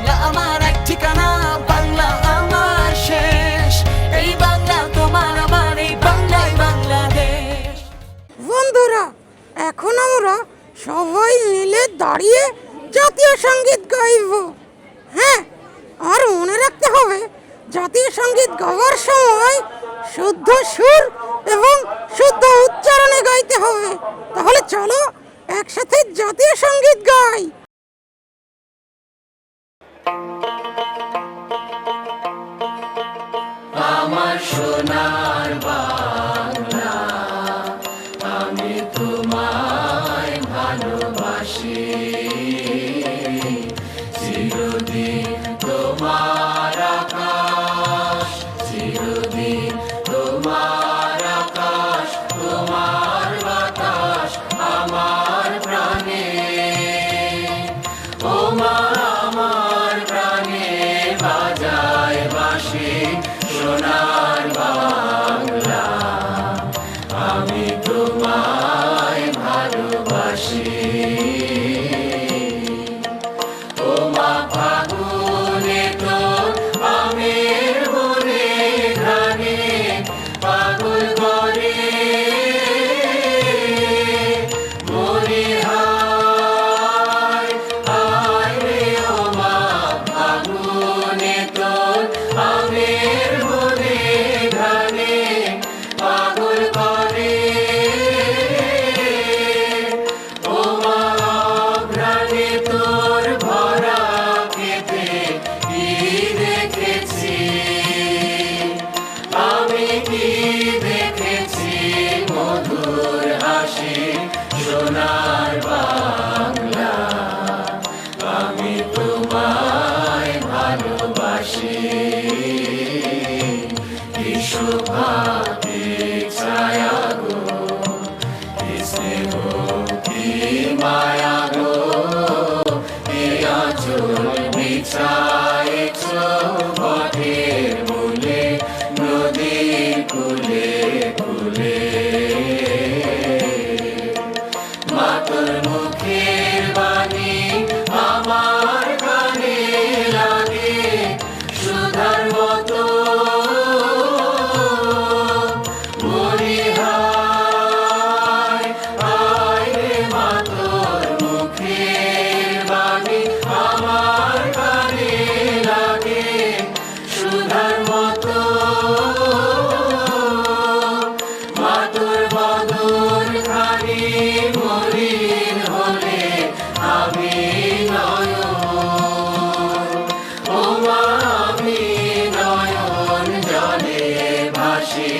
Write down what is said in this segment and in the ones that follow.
বাংলা আমার এক ঠিকানা, বাংলা আমার শেষ। এই বাংলা তোমার আমার, এই বাংলাই বাংলাদেশ। বন্ধুরা, এখন আমরা সবাই মিলে দাঁড়িয়ে জাতীয় সঙ্গীত গাইব। হ্যাঁ, আর মনে রাখতে হবে জাতীয় সঙ্গীত গাওয়ার সময় শুদ্ধ সুর এবং শুদ্ধ উচ্চারণে গাইতে হবে। তাহলে চলো একসাথে জাতীয় সঙ্গীত গাই। আমার সোনার বাংলা, আমি তোমায় ভালোবাসি। চিরদিন তোমার আকাশ, চিরদিন তোমার আকাশ, তোমার বাতাস আমার প্রাণে। ও মা আমার প্রাণে বাজায় বাঁশি সোনার বাংলা, আমি তোমায় ভালোবাসি। ও মা ফাগুনে তোর আমের ভরে ঘ্রাণে পাগল করে মরি হায় হায় রে। ও মা ফাগুনে তোর আমের ভরে ঘ্রাণে পাগল করে। ও মা ঘ্রাণে তোর ভরা খেতে কি দেখেছি, আমি কি দেখেছি মধুর হাসি সোনার বাংলা, আমি তোমায় ভালোবাসি। কি শোভাতে ছায়া গো, কি স্নেহ কি মায়া গো, এ আঁচল বিছায়েছ পথের মূলে, নদীর কূলে কূলে। মা তোর মুখের বাণী আমার কানে লাগে সুধার মতো। মরি হায় হায় রে। মা তোর মুখের বাণী আমার কানে লাগে সুধার মতো। মা তোর বদন খানি মলিন হলে আমি নয়ন, ও মা আমি নয়ন জলে ভাসি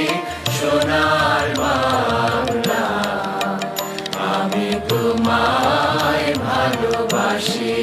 সোনার বাংলা, আমি তোমায় ভালোবাসি।